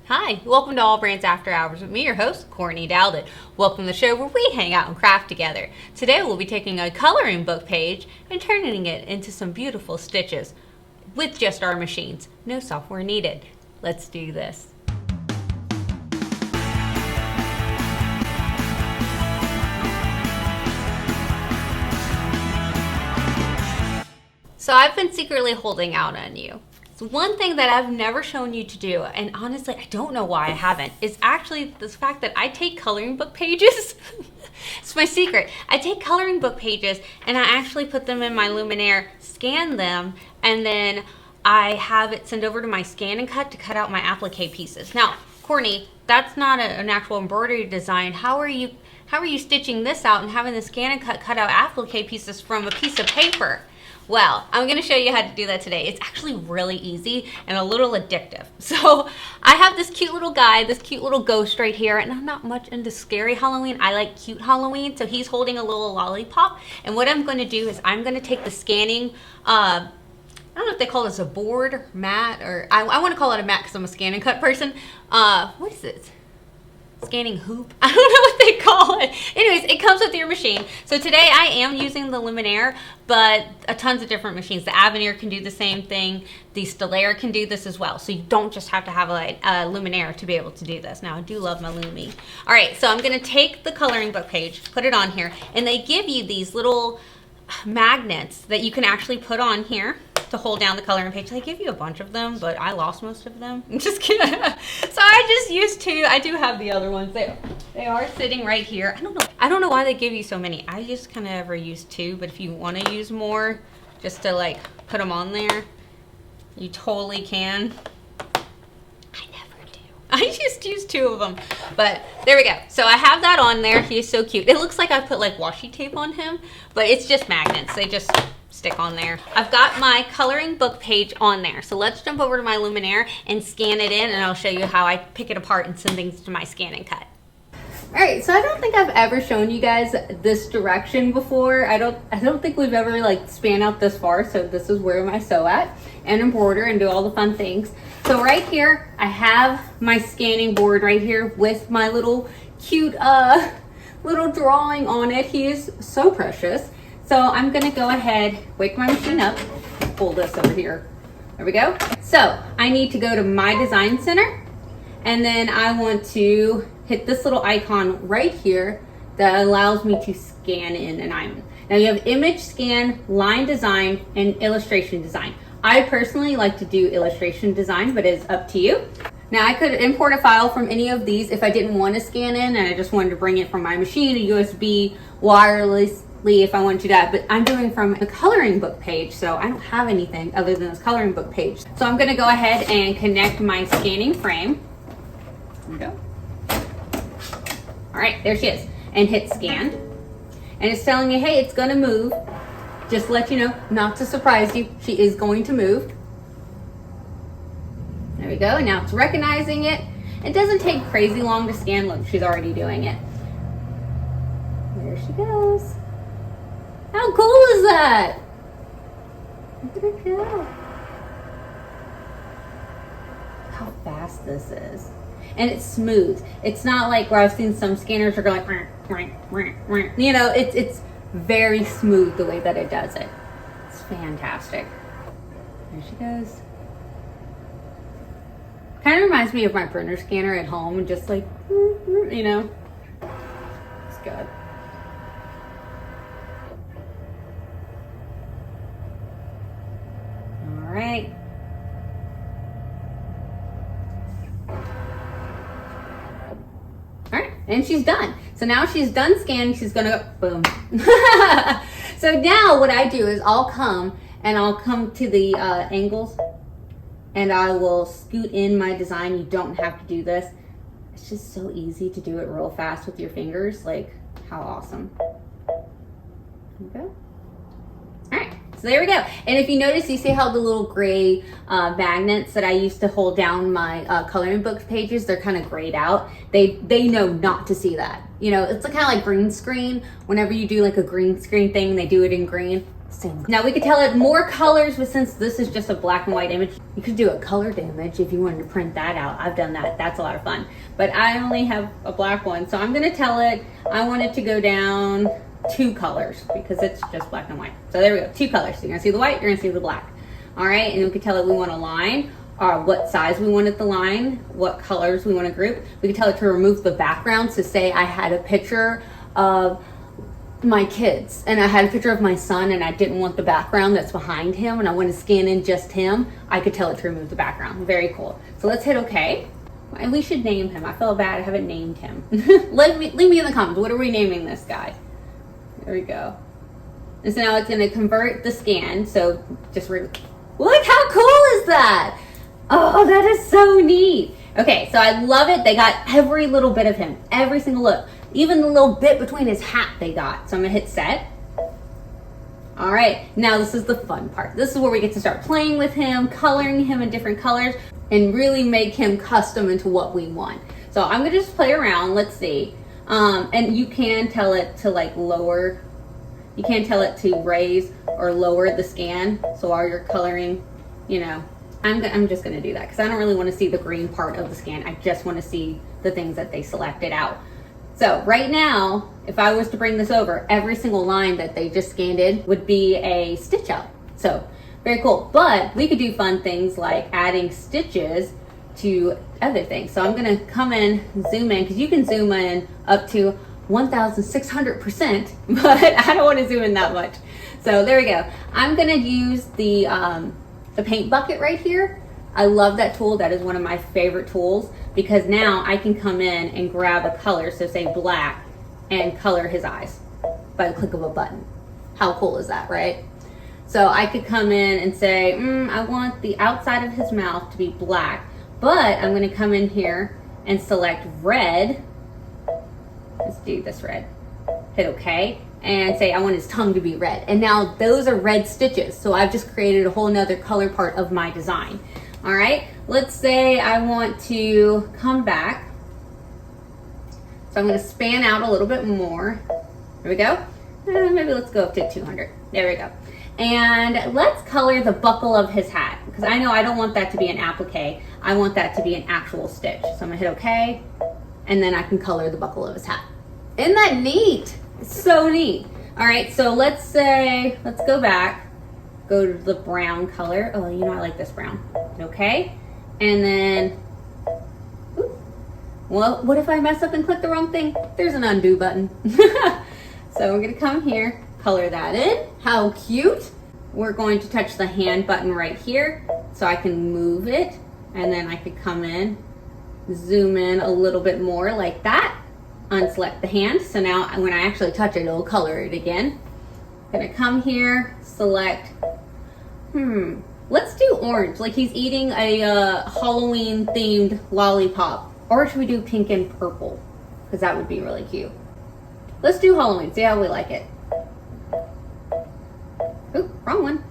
Hi, welcome to AllBrands After Hours with me, your host, Courtney Douthat. Welcome to the show where we hang out and craft together. Today we'll be taking a coloring book page and turning it into some beautiful stitches with just our machines. No software needed. Let's do this. So I've been secretly holding out on you. So one thing that I've never shown you to do, and honestly I don't know why I haven't, is actually the fact that I take coloring book pages. It's my secret. I take coloring book pages and I actually put them in my Luminaire, scan them, and then I have it sent over to my ScanNCut to cut out my applique pieces. Now, Courtney, that's not an actual embroidery design. How are you stitching this out and having the ScanNCut cut out applique pieces from a piece of paper? Well, I'm going to show you how to do that today. It's actually really easy and a little addictive. So I have this cute little guy, this cute little ghost right here, and I'm not much into scary Halloween. I like cute Halloween. So he's holding a little lollipop. And what I'm going to do is I'm going to take the scanning, I don't know if they call this a board or mat, or I want to call it a mat because I'm a ScanNCut person. What is it? Scanning hoop? I don't know what they call it. Anyways, it comes with your machine. So today I am using the Luminaire, but tons of different machines. The Avenir can do the same thing. The Stellaire can do this as well. So you don't just have to have a Luminaire to be able to do this. Now I do love my Lumi. All right, so I'm gonna take the coloring book page, put it on here, and they give you these little magnets that you can actually put on here to hold down the coloring page. They give you a bunch of them, but I lost most of them. I'm just kidding. So I just used two. I do have the other ones. They are sitting right here. I don't know why they give you so many. I just kind of ever use two, but if you want to use more just to like put them on there, you totally can. I just used two of them, but there we go. So I have that on there. He's so cute. It looks like I put like washi tape on him, but it's just magnets. They just stick on there. I've got my coloring book page on there. So let's jump over to my Luminaire and scan it in, and I'll show you how I pick it apart and send things to my ScanNCut. All right, so I don't think I've ever shown you guys this direction before. I don't think we've ever like span out this far. So this is where I sew at and embroider and do all the fun things. So right here, I have my scanning board right here with my little cute little drawing on it. He is so precious. So I'm gonna go ahead, wake my machine up, pull this over here. There we go. So I need to go to my design center, and then I want to hit this little icon right here that allows me to scan in an island. Now you have image scan, line design, and illustration design. I personally like to do illustration design, but it's up to you. Now I could import a file from any of these if I didn't want to scan in and I just wanted to bring it from my machine, a USB wirelessly if I want to do that, but I'm doing from a coloring book page, so I don't have anything other than this coloring book page. So I'm gonna go ahead and connect my scanning frame. There we go. All right, there she is, and hit scan. And it's telling me, hey, it's gonna move. Just to let you know, not to surprise you, she is going to move. There we go, and now it's recognizing it. It doesn't take crazy long to scan. Look, she's already doing it. There she goes. How cool is that? Look at her go. How fast this is. And it's smooth. It's not like where I've seen some scanners are going, you know, it's very smooth the way that it does it. It's fantastic. There she goes. Kind of reminds me of my printer scanner at home, just like, you know, it's good. All right. All right, and she's done. So now she's done scanning, she's gonna go, boom. So now what I do is I'll come to the angles, and I will scoot in my design. You don't have to do this. It's just so easy to do it real fast with your fingers. Like, how awesome. Okay. All right. So there we go. And if you notice, you see how the little gray magnets that I used to hold down my coloring book pages, they're kind of grayed out. They know not to see that. You know, it's kind of like green screen. Whenever you do like a green screen thing, they do it in green. Same. Now we could tell it more colors, but since this is just a black and white image, you could do a colored image if you wanted to print that out. I've done that. That's a lot of fun. But I only have a black one, so I'm going to tell it I want it to go down 2 colors because it's just black and white. So there we go, 2 colors. So you're going to see the white, you're going to see the black. All right, and we could tell it we want a line, or what size we wanted the line, what colors we want to group. We could tell it to remove the background. So say I had a picture of my kids and I had a picture of my son and I didn't want the background that's behind him and I want to scan in just him, I could tell it to remove the background. Very cool. So let's hit OK. And we should name him. I feel bad I haven't named him. Leave me in the comments. What are we naming this guy? There we go. And so now it's going to convert the scan. So just look how cool is that? Oh, that is so neat. Okay, so I love it. They got every little bit of him, every single look. Even the little bit between his hat they got. So I'm gonna hit set. All right, now this is the fun part. This is where we get to start playing with him, coloring him in different colors, and really make him custom into what we want. So I'm gonna just play around, let's see. And you can tell it to like lower, you can tell it to raise or lower the scan. So while you're coloring, you know, I'm just gonna do that because I don't really wanna see the green part of the scan. I just wanna see the things that they selected out. So right now, if I was to bring this over, every single line that they just scanned in would be a stitch out. So very cool. But we could do fun things like adding stitches to other things. So I'm gonna come in, zoom in, because you can zoom in up to 1,600%, but I don't want to zoom in that much. So there we go. I'm gonna use the paint bucket right here. I love that tool. That is one of my favorite tools because now I can come in and grab a color, so say black, and color his eyes by the click of a button. How cool is that, right? So I could come in and say, I want the outside of his mouth to be black, but I'm going to come in here and select red. Let's do this red. Hit OK. And say I want his tongue to be red. And now those are red stitches. So I've just created a whole nother color part of my design. All right, let's say I want to come back. So I'm going to span out a little bit more. There we go. Maybe let's go up to 200. There we go. And let's color the buckle of his hat because I know I don't want that to be an applique. I want that to be an actual stitch. So I'm going to hit OK. And then I can color the buckle of his hat. Isn't that neat? It's so neat. All right, so let's go back. Go to the brown color. Oh, you know I like this brown. Okay, and then, well, what if I mess up and click the wrong thing? There's an undo button. So we're gonna come here, color that in. How cute. We're going to touch the hand button right here so I can move it, and then I could come in, zoom in a little bit more like that, unselect the hand. So now when I actually touch it, it'll color it again. I'm gonna come here, select, let's do orange, like he's eating a Halloween themed lollipop. Or should we do pink and purple? Because that would be really cute. Let's do Halloween, see how we like it. Oop, wrong one.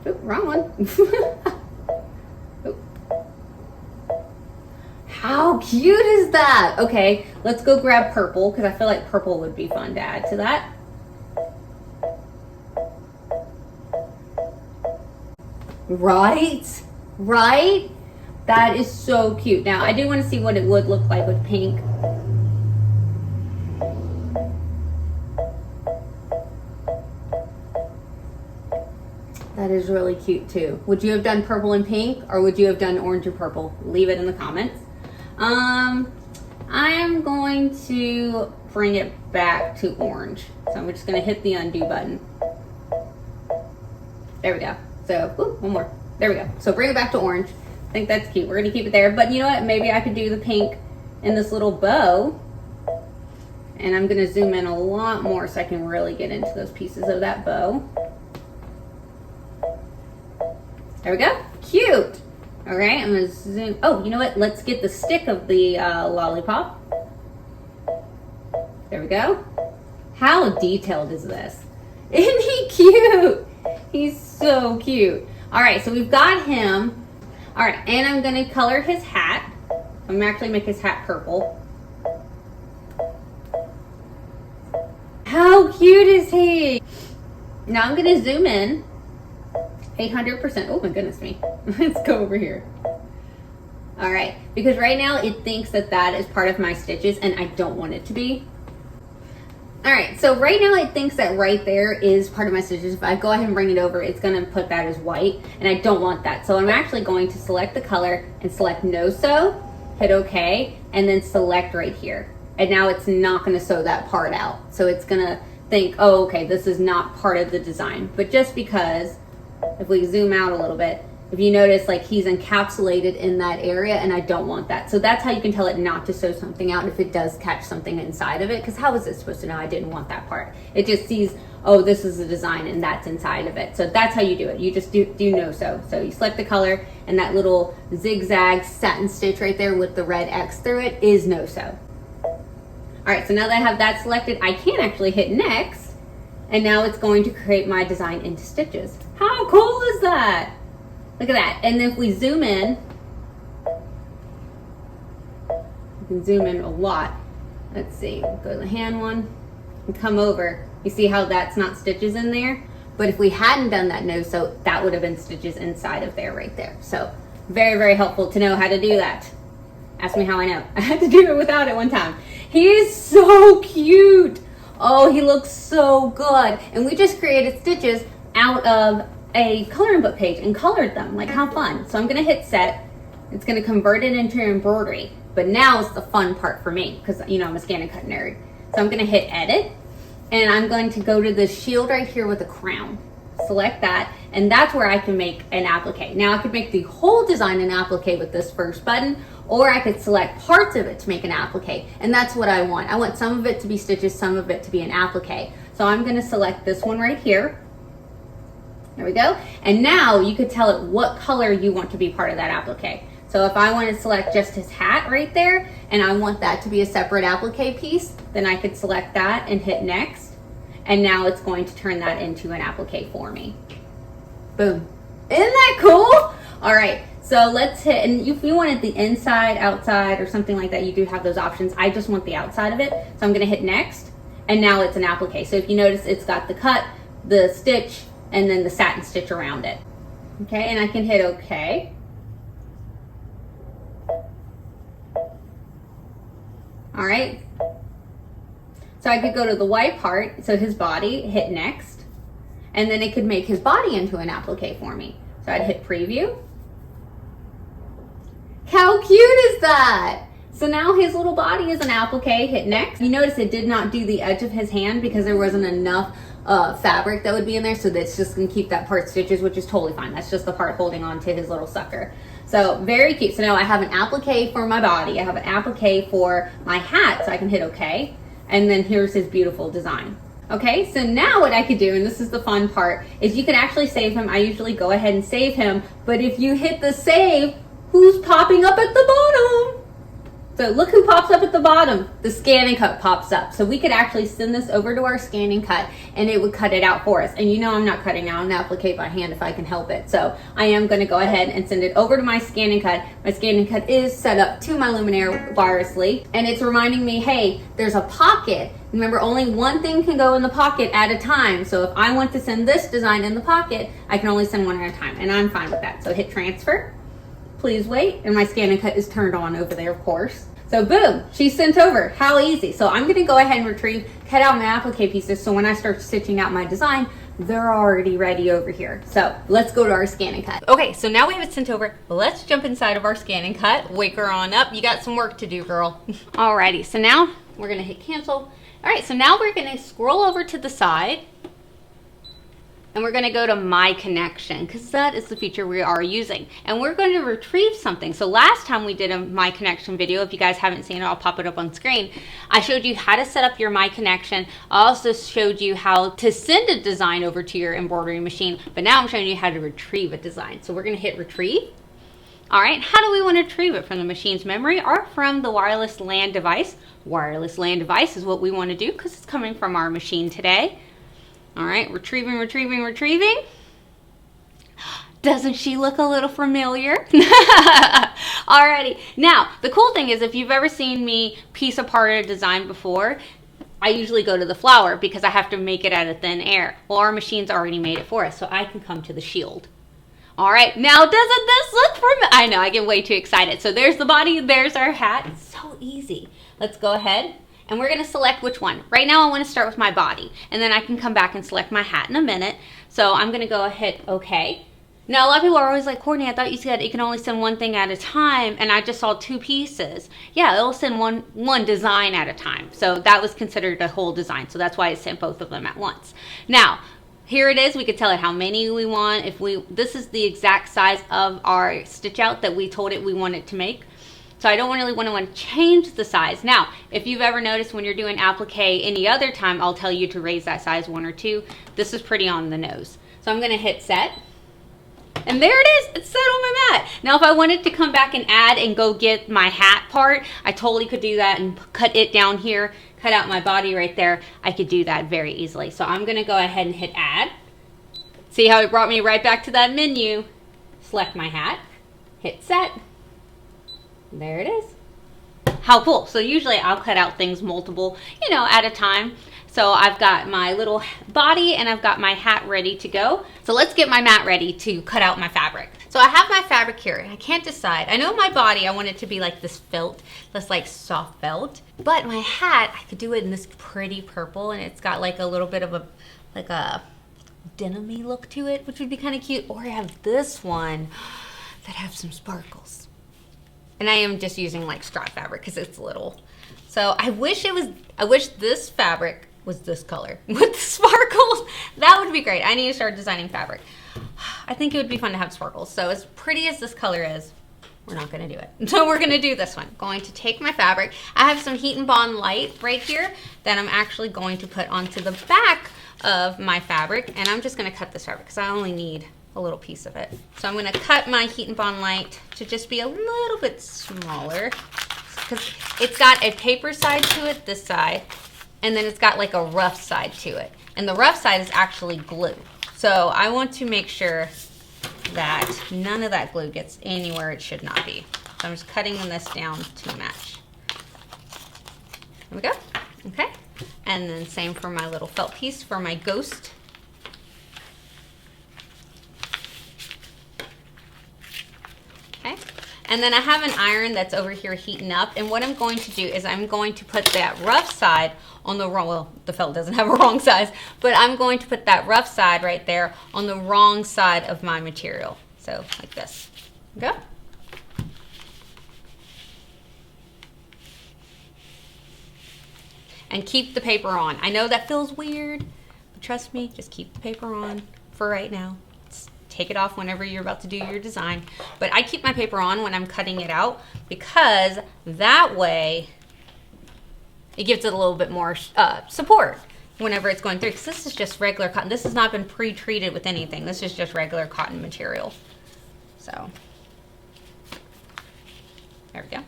Oop, wrong one. Oop. How cute is that? Okay, let's go grab purple because I feel like purple would be fun to add to that. Right? Right? That is so cute. Now, I do want to see what it would look like with pink. That is really cute too. Would you have done purple and pink or would you have done orange and purple? Leave it in the comments. I am going to bring it back to orange. So I'm just going to hit the undo button. There we go. So, one more. There we go. So bring it back to orange. I think that's cute. We're going to keep it there. But you know what? Maybe I could do the pink in this little bow. And I'm going to zoom in a lot more so I can really get into those pieces of that bow. There we go. Cute. All right. I'm going to zoom. Oh, you know what? Let's get the stick of the lollipop. There we go. How detailed is this? Isn't he cute? He's so cute. All right, so we've got him. All right, and I'm gonna color his hat. I'm actually make his hat purple. How cute is he? Now I'm gonna zoom in 800%. Oh my goodness me. Let's go over here. All right, because right now it thinks that that is part of my stitches and I don't want it to be. All right, so right now it thinks that right there is part of my stitches. If I go ahead and bring it over, it's gonna put that as white, and I don't want that. So I'm actually going to select the color and select no sew, hit okay, and then select right here. And now it's not gonna sew that part out. So it's gonna think, oh, okay, this is not part of the design. But just because, if we zoom out a little bit, if you notice, like, he's encapsulated in that area and I don't want that. So that's how you can tell it not to sew something out if it does catch something inside of it, because how is it supposed to know I didn't want that part? It just sees, oh, this is the design and that's inside of it. So that's how you do it. You just do no sew. So you select the color and that little zigzag satin stitch right there with the red X through it is no sew. All right, so now that I have that selected, I can actually hit next, and now it's going to create my design into stitches. How cool is that? Look at that. And if we zoom in, you can zoom in a lot. Let's see, go to the hand one and come over. You see how that's not stitches in there? But if we hadn't done that no sew, that would have been stitches inside of there right there. So very, very helpful to know how to do that. Ask me how I know. I had to do it without it one time. He is so cute. Oh, he looks so good. And we just created stitches out of a coloring book page and colored them. Like, how fun. So I'm gonna hit set. It's gonna convert it into embroidery. But now it's the fun part for me, because you know I'm a ScanNCut nerd. So I'm gonna hit edit, and I'm going to go to the shield right here with the crown. Select that, and that's where I can make an applique. Now I could make the whole design an applique with this first button, or I could select parts of it to make an applique, and that's what I want. I want some of it to be stitches, some of it to be an applique. So I'm gonna select this one right here. There we go. And now you could tell it what color you want to be part of that applique. So if I want to select just his hat right there, and I want that to be a separate applique piece, then I could select that and hit next. And now it's going to turn that into an applique for me. Boom. Isn't that cool? All right, so let's hit, and if you wanted the inside, outside, or something like that, you do have those options. I just want the outside of it. So I'm gonna hit next, and now it's an applique. So if you notice, it's got the cut, the stitch, and then the satin stitch around it. Okay, and I can hit okay. All right. So I could go to the white part, so his body, hit next, and then it could make his body into an applique for me. So I'd hit preview. How cute is that? So now his little body is an applique, hit next. You notice it did not do the edge of his hand because there wasn't enough fabric that would be in there, so that's just gonna keep that part stitches, which is totally fine. That's just the part holding on to his little sucker. So very cute. So now I have an applique for my body, I have an applique for my hat, so I can hit okay, and then here's his beautiful design. Okay, so now what I could do, and this is the fun part, is you can actually save him. I usually go ahead and save him, but if you hit the save, who's popping up at the bottom? So look who pops up at the bottom. The ScanNCut pops up. So we could actually send this over to our ScanNCut and it would cut it out for us. And you know I'm not cutting out an applique by hand if I can help it. So I am going to go ahead and send it over to my ScanNCut. My ScanNCut is set up to my Luminaire wirelessly. And it's reminding me, hey, there's a pocket. Remember, only one thing can go in the pocket at a time. So if I want to send this design in the pocket, I can only send one at a time. And I'm fine with that. So hit transfer. Please wait, and my ScanNCut is turned on over there, of course. So boom, she's sent over. How easy. So I'm gonna go ahead and retrieve, cut out my applique pieces, so when I start stitching out my design, they're already ready over here. So let's go to our ScanNCut. Okay, so now we have it sent over. Let's jump inside of our ScanNCut. Wake her on up. You got some work to do, girl. Alrighty, so now we're gonna hit cancel. All right, so now we're gonna scroll over to the side, and we're going to go to My Connection because that is the feature we are using. And we're going to retrieve something. So last time we did a My Connection video, if you guys haven't seen it, I'll pop it up on screen. I showed you how to set up your My Connection. I also showed you how to send a design over to your embroidery machine. But now I'm showing you how to retrieve a design. So we're going to hit retrieve. All right, how do we want to retrieve it? From the machine's memory or from the wireless LAN device? Wireless LAN device is what we want to do because it's coming from our machine today. All right, retrieving, retrieving, retrieving. Doesn't she look a little familiar? Alrighty, now the cool thing is if you've ever seen me piece apart a design before, I usually go to the flower because I have to make it out of thin air. Well, our machine's already made it for us, so I can come to the shield. All right, now doesn't this look familiar? I know, I get way too excited. So there's the body, there's our hat. It's so easy. Let's go ahead and we're gonna select which one. Right now I wanna start with my body, and then I can come back and select my hat in a minute. So I'm gonna go ahead, okay. Now, a lot of people are always like, Courtney, I thought you said you can only send one thing at a time, and I just saw 2 pieces. Yeah, it'll send one design at a time. So that was considered a whole design. So that's why it sent both of them at once. Now, here it is. We could tell it how many we want. This is the exact size of our stitch out that we told it we wanted to make. So I don't really want to change the size. Now, if you've ever noticed when you're doing applique any other time, I'll tell you to raise that size 1 or 2. This is pretty on the nose. So I'm going to hit set. And there it is, it's set on my mat. Now if I wanted to come back and add and go get my hat part, I totally could do that and cut it down here, cut out my body right there. I could do that very easily. So I'm gonna go ahead and hit add. See how it brought me right back to that menu. Select my hat, hit set. There it is. How cool. So usually I'll cut out things multiple, at a time. So I've got my little body and I've got my hat ready to go. So let's get my mat ready to cut out my fabric. So I have my fabric here and I can't decide. I know my body, I want it to be like this felt, this like soft felt. But my hat, I could do it in this pretty purple, and it's got like a little bit of a denim-y look to it, which would be kind of cute. Or I have this one that have some sparkles. And I am just using like scrap fabric because it's little. So I wish this fabric was this color with the sparkles. That would be great. I need to start designing fabric. I think it would be fun to have sparkles. So as pretty as this color is, we're not gonna do it. So we're gonna do this one. Going to take my fabric. I have some Heat and Bond light right here that I'm actually going to put onto the back of my fabric, and I'm just gonna cut this fabric because I only need a little piece of it. So I'm gonna cut my Heat and Bond light to just be a little bit smaller, because it's got a paper side to it, this side, and then it's got like a rough side to it. And the rough side is actually glue. So I want to make sure that none of that glue gets anywhere it should not be. So I'm just cutting this down to match. There we go, okay. And then same for my little felt piece for my ghost. Okay. And then I have an iron that's over here heating up, and what I'm going to do is I'm going to put that rough side on the wrong, well, the felt doesn't have a wrong size, but I'm going to put that rough side right there on the wrong side of my material. So like this, go. And keep the paper on. I know that feels weird, but trust me, just keep the paper on for right now. Take it off whenever you're about to do your design. But I keep my paper on when I'm cutting it out, because that way it gives it a little bit more support whenever it's going through, because this is just regular cotton. This has not been pre-treated with anything. This is just regular cotton material. So there we go.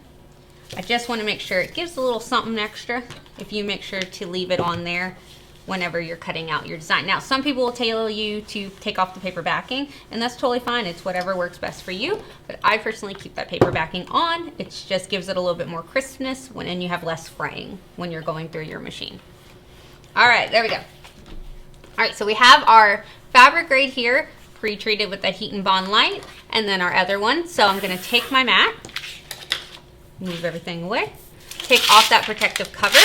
I just want to make sure it gives a little something extra if you make sure to leave it on there whenever you're cutting out your design. Now, some people will tell you to take off the paper backing, and that's totally fine. It's whatever works best for you, but I personally keep that paper backing on. It just gives it a little bit more crispness and you have less fraying when you're going through your machine. All right, there we go. All right, so we have our fabric right here, pre-treated with that Heat and Bond light, and then our other one. So I'm gonna take my mat, move everything away, take off that protective cover.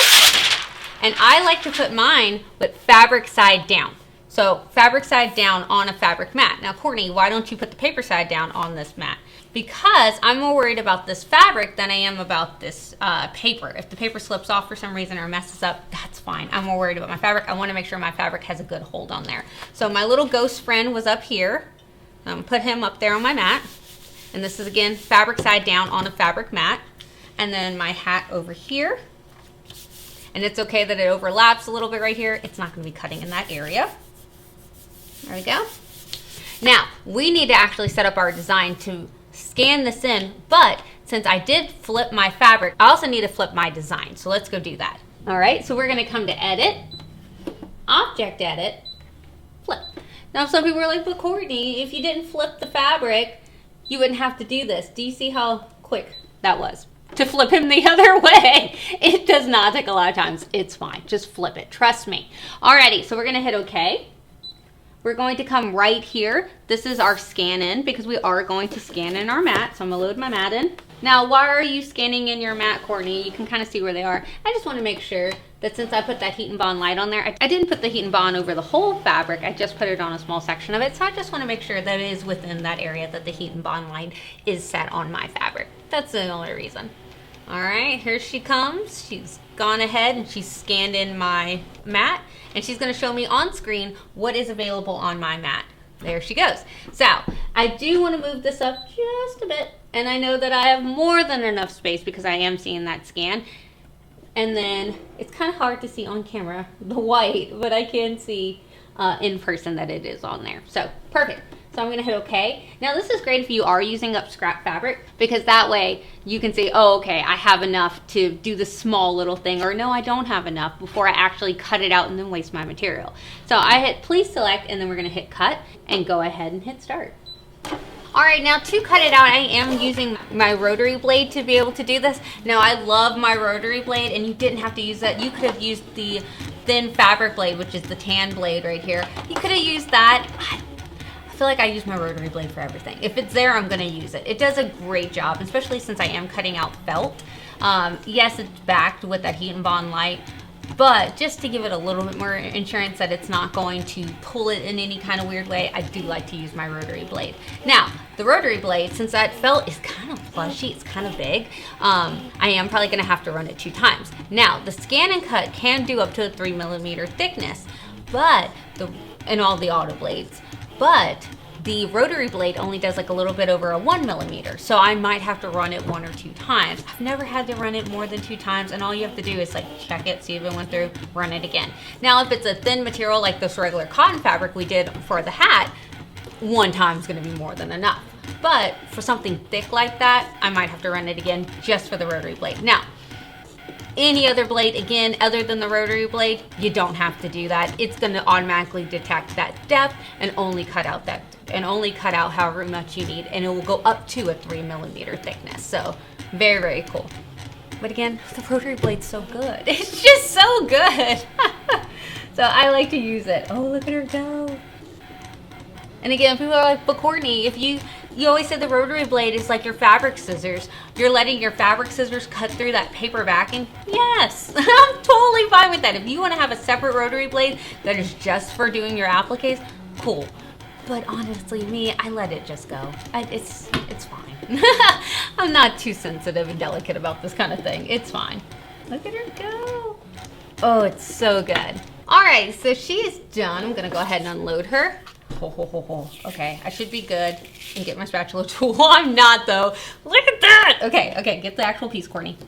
And I like to put mine with fabric side down. So fabric side down on a fabric mat. Now, Courtney, why don't you put the paper side down on this mat? Because I'm more worried about this fabric than I am about this paper. If the paper slips off for some reason or messes up, that's fine. I'm more worried about my fabric. I want to make sure my fabric has a good hold on there. So my little ghost friend was up here. Put him up there on my mat. And this is, again, fabric side down on a fabric mat. And then my hat over here. And it's okay that it overlaps a little bit right here. It's not going to be cutting in that area. There we go. Now, we need to actually set up our design to scan this in, but since I did flip my fabric, I also need to flip my design. So let's go do that. All right, so we're going to come to Edit, Object Edit, Flip. Now, some people are like, but Courtney, if you didn't flip the fabric, you wouldn't have to do this. Do you see how quick that was? to flip him the other way. It does not take a lot of times. It's fine. Just flip it. Trust me. Alrighty, so we're going to hit OK. We're going to come right here. This is our scan in because we are going to scan in our mat. So I'm going to load my mat in. Now, why are you scanning in your mat, Courtney? You can kind of see where they are. I just want to make sure that since I put that heat and bond light on there, I didn't put the heat and bond over the whole fabric. I just put it on a small section of it. So I just want to make sure that it is within that area that the heat and bond light is set on my fabric. That's the only reason. All right, here she comes. She's gone ahead and she's scanned in my mat, and she's going to show me on screen what is available on my mat. There she goes. So I do want to move this up just a bit, and I know that I have more than enough space because I am seeing that scan. And then it's kind of hard to see on camera the white, but I can see in person that it is on there. So perfect. So I'm going to hit OK. Now this is great if you are using up scrap fabric, because that way you can say, oh, okay, I have enough to do the small little thing, or no, I don't have enough, before I actually cut it out and then waste my material. So I hit please select, and then we're going to hit cut and go ahead and hit start. All right, now to cut it out, I am using my rotary blade to be able to do this. Now I love my rotary blade, and you didn't have to use that. You could have used the thin fabric blade, which is the tan blade right here. You could have used that. I feel like I use my rotary blade for everything. If it's there, I'm gonna use it. It does a great job, especially since I am cutting out felt. Yes, it's backed with that heat and bond light, but just to give it a little bit more insurance that it's not going to pull it in any kind of weird way, I do like to use my rotary blade. Now, the rotary blade, since that felt is kind of plushy, it's kind of big, I am probably gonna have to run it 2 times. Now, the ScanNCut can do up to a 3mm thickness, but and all the auto blades, but the rotary blade only does like a little bit over a 1mm, so I might have to run it 1 or 2 times. I've never had to run it more than 2 times, and all you have to do is like check it, see if it went through, run it again. Now, if it's a thin material like this regular cotton fabric we did for the hat, 1 time is going to be more than enough. But for something thick like that, I might have to run it again just for the rotary blade. Now, any other blade, again, other than the rotary blade, you don't have to do that. It's going to automatically detect that depth and only cut out however much you need, and it will go up to a 3mm thickness. So very, very cool. But again, the rotary blade's so good. It's just so good. So I like to use it. Oh, look at her go. And again, people are like, but Courtney, if you always say the rotary blade is like your fabric scissors. You're letting your fabric scissors cut through that paper backing? Yes, I'm totally fine with that. If you want to have a separate rotary blade that is just for doing your appliques, cool. But honestly, me, I let it just go. It's fine. I'm not too sensitive and delicate about this kind of thing. It's fine. Look at her go. Oh, it's so good. All right, so she is done. I'm gonna go ahead and unload her. Okay, I should be good and get my spatula tool. I'm not though. Look at that. Okay, get the actual piece, Courtney.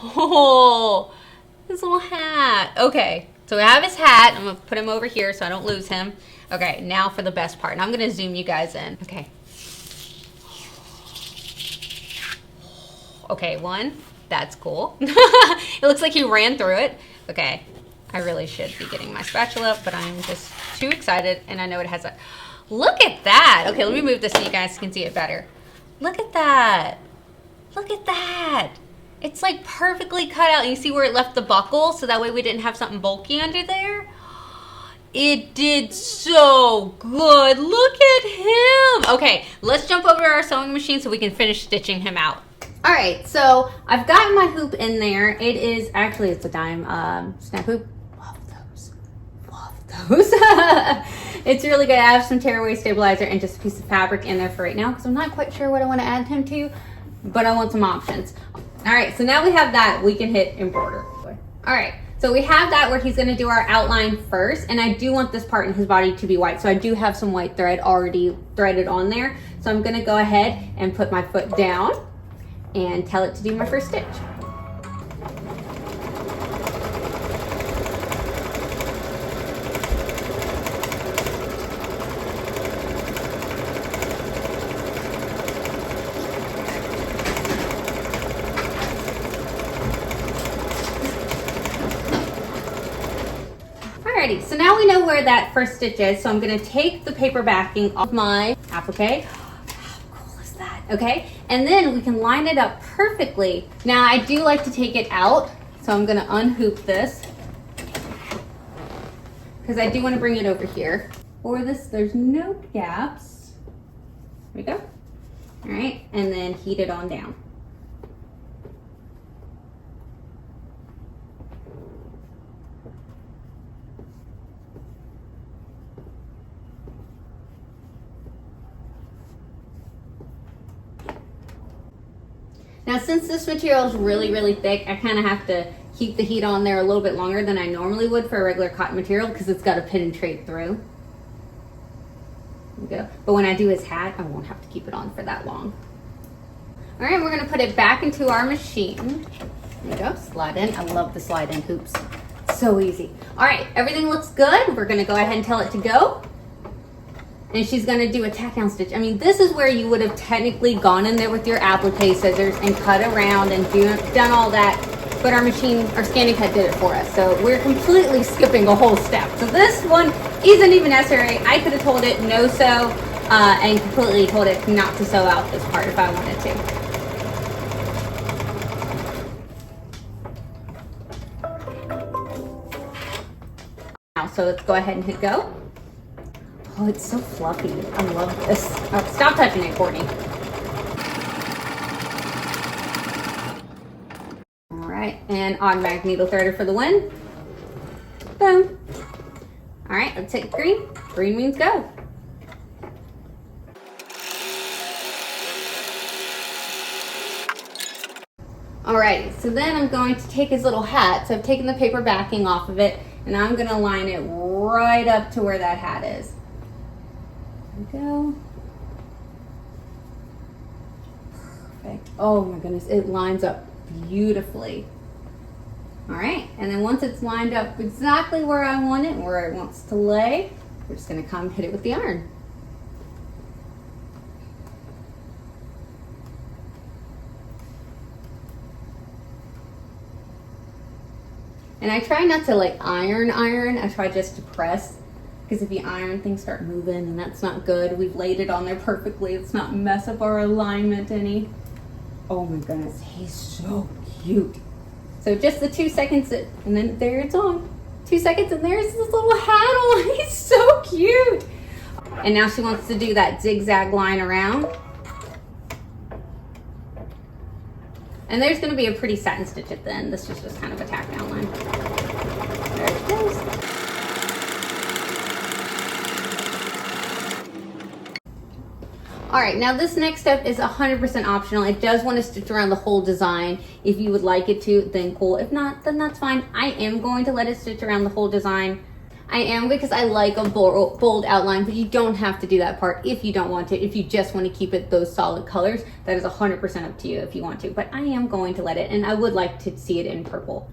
Oh, his little hat. Okay, so we have his hat. I'm gonna put him over here so I don't lose him. Okay, now for the best part. And I'm gonna zoom you guys in. Okay, 1. That's cool. It looks like he ran through it. Okay. I really should be getting my spatula up, but I'm just too excited, and I know it has a... Look at that! Okay, let me move this so you guys can see it better. Look at that! Look at that! It's like perfectly cut out. You see where it left the buckle, so that way we didn't have something bulky under there? It did so good! Look at him! Okay, let's jump over to our sewing machine so we can finish stitching him out. All right, so I've got my hoop in there. It is, actually it's a dime snap hoop. Love those. It's really good. I have some tearaway stabilizer and just a piece of fabric in there for right now because I'm not quite sure what I want to add him to, but I want some options. All right, so now we have that, we can hit embroider. All right, so we have that where he's gonna do our outline first, and I do want this part in his body to be white, so I do have some white thread already threaded on there. So I'm gonna go ahead and put my foot down and tell it to do my first stitch. Alrighty, so now we know where that first stitch is, so I'm going to take the paper backing off my applique. How cool is that? okay? And then we can line it up perfectly. Now I do like to take it out, so I'm gonna unhoop this because I do want to bring it over here. For this, there's no gaps. There we go. All right, and then heat it on down. Now, since this material is really, really thick, I kind of have to keep the heat on there a little bit longer than I normally would for a regular cotton material because it's got to penetrate through. There we go. But when I do his hat, I won't have to keep it on for that long. All right, we're going to put it back into our machine. There we go, slide in. I love the slide in hoops. So easy. All right, everything looks good. We're going to go ahead and tell it to go. And she's gonna do a tack down stitch. I mean, this is where you would have technically gone in there with your applique scissors and cut around and done all that, but our machine, our ScanNCut did it for us. So we're completely skipping a whole step. So this one isn't even necessary. I could have told it no sew and completely told it not to sew out this part if I wanted to. Now, so let's go ahead and hit go. Oh, it's so fluffy. I love this. Oh, stop touching it, Courtney. All right, and automatic needle threader for the win. Boom. All right, let's hit green. Green means go. All right, so then I'm going to take his little hat. So I've taken the paper backing off of it, and I'm gonna line it right up to where that hat is. Go. Perfect. Oh my goodness, it lines up beautifully. All right, and then once it's lined up exactly where I want it, where it wants to lay, we're just gonna come hit it with the iron. And I try not to like iron, I try just to press. Because if you iron, things start moving and that's not good. We've laid it on there perfectly. Let's not mess up our alignment any. Oh my goodness, he's so cute. So just the 2 seconds, and then there it's on. 2 seconds and there's this little hat on. He's so cute. And now she wants to do that zigzag line around. And there's gonna be a pretty satin stitch at the end. This is just kind of a tack down line. There it goes. All right, now this next step is 100% optional. It does want to stitch around the whole design. If you would like it to, then cool. If not, then that's fine. I am going to let it stitch around the whole design. I am because I like a bold outline, but you don't have to do that part if you don't want to. If you just want to keep it those solid colors, that is 100% up to you if you want to. But I am going to let it, and I would like to see it in purple.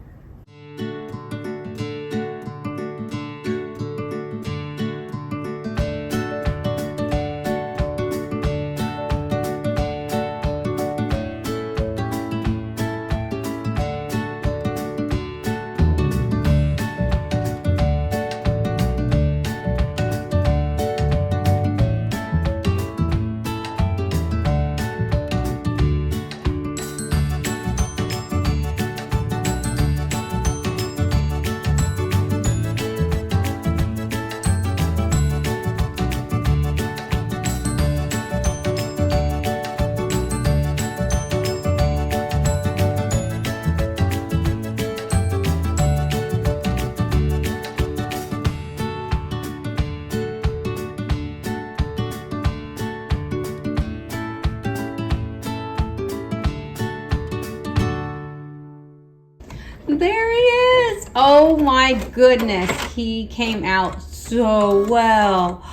There he is. Oh my goodness. He came out so well.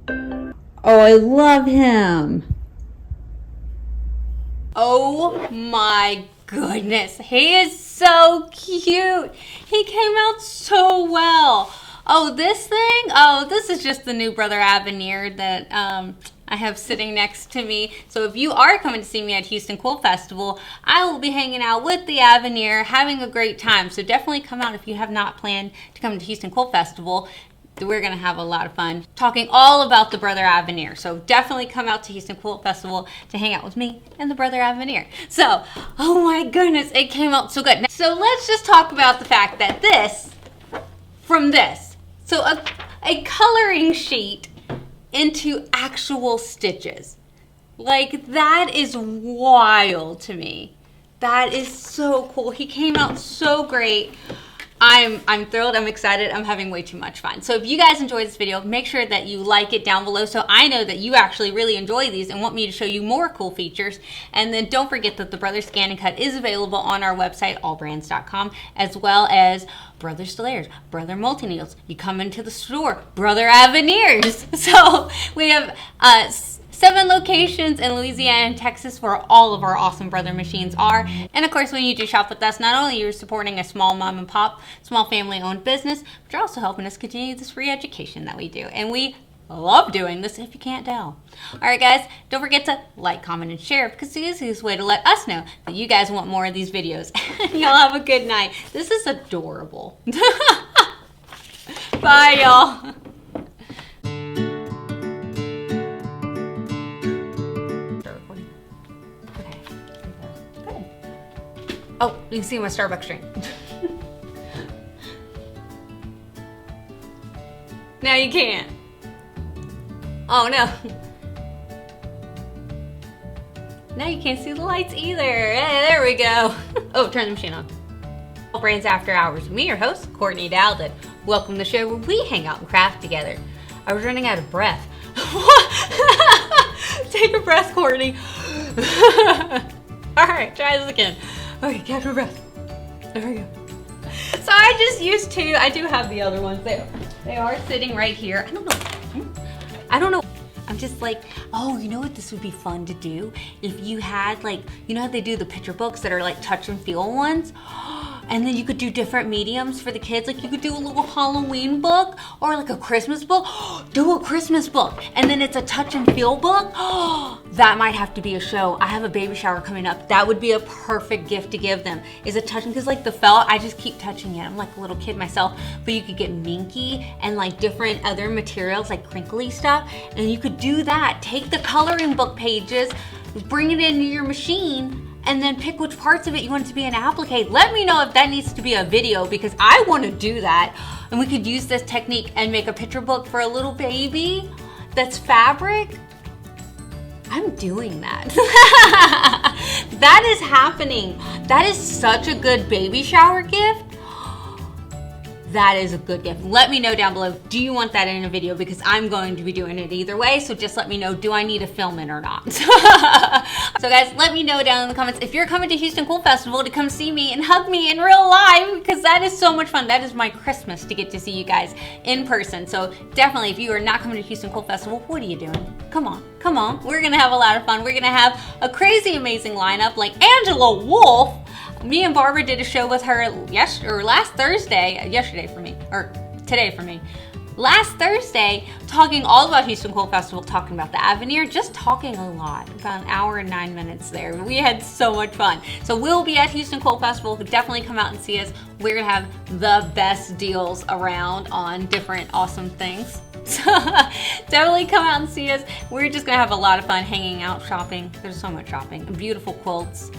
Oh, I love him. Oh my goodness. He is so cute. He came out so well. Oh, this thing? Oh, this is just the new Brother Avenir that I have sitting next to me. So if you are coming to see me at Houston Quilt Festival, I will be hanging out with the Avenir, having a great time. So definitely come out if you have not planned to come to Houston Quilt Festival. we're gonna have a lot of fun talking all about the Brother Avenir. So definitely come out to Houston Quilt Festival to hang out with me and the Brother Avenir. So, oh my goodness, it came out so good. So let's just talk about the fact that so a coloring sheet into actual stitches. Like, that is wild to me. That is so cool. He came out so great. I'm thrilled, I'm excited, I'm having way too much fun. So if you guys enjoyed this video, make sure that you like it down below so I know that you actually really enjoy these and want me to show you more cool features. And then don't forget that the Brother ScanNCut is available on our website, allbrands.com, as well as Brother Stillairs, Brother Multi-Needles. You come into the store, Brother Avenirs. So we have 7 locations in Louisiana and Texas where all of our awesome Brother machines are. And of course, when you do shop with us, not only are you supporting a small mom and pop, small family owned business, but you're also helping us continue this free education that we do. And we love doing this, if you can't tell. All right, guys, don't forget to like, comment, and share, because it's the easiest way to let us know that you guys want more of these videos. Y'all have a good night. This is adorable. Bye, y'all. Oh, you can see my Starbucks drink. Now you can't. Oh no. Now you can't see the lights either. Hey, there we go. Oh, turn the machine on. AllBrands After Hours. Me, your host, Courtney Douthat. Welcome to the show where we hang out and craft together. I was running out of breath. Take a breath, Courtney. All right, try this again. Okay, catch your breath. There we go. So I do have the other ones. They are sitting right here. I don't know. I'm just like, oh, you know what this would be fun to do? If you had, like, you know how they do the picture books that are like touch and feel ones? And then you could do different mediums for the kids. Like, you could do a little Halloween book or like a Christmas book. Do a Christmas book. And then it's a touch and feel book. That might have to be a show. I have a baby shower coming up. That would be a perfect gift to give them. Is a touch, because like the felt, I just keep touching it. I'm like a little kid myself. But you could get minky and like different other materials, like crinkly stuff. And you could do that. Take the coloring book pages, bring it into your machine, and then pick which parts of it you want it to be an applique. Let me know if that needs to be a video, because I want to do that. And we could use this technique and make a picture book for a little baby that's fabric. I'm doing that. That is happening. That is such a good baby shower gift. That is a good gift. Let me know down below, do you want that in a video? Because I'm going to be doing it either way, so just let me know, do I need to film it or not? So guys, let me know down in the comments if you're coming to Houston Quilt Festival to come see me and hug me in real life, because that is so much fun. That is my Christmas, to get to see you guys in person. So definitely, if you are not coming to Houston Quilt Festival, what are you doing? Come on, come on. We're gonna have a lot of fun. We're gonna have a crazy, amazing lineup like Angela Wolf. Me and Barbara did a show with her last Thursday, yesterday for me, or today for me. Last Thursday, talking all about Houston Quilt Festival, talking about the Avenir, just talking a lot, about an hour and 9 minutes there. We had so much fun. So we'll be at Houston Quilt Festival. Definitely come out and see us. We're gonna have the best deals around on different awesome things. So definitely come out and see us. We're just gonna have a lot of fun hanging out, shopping. There's so much shopping, beautiful quilts.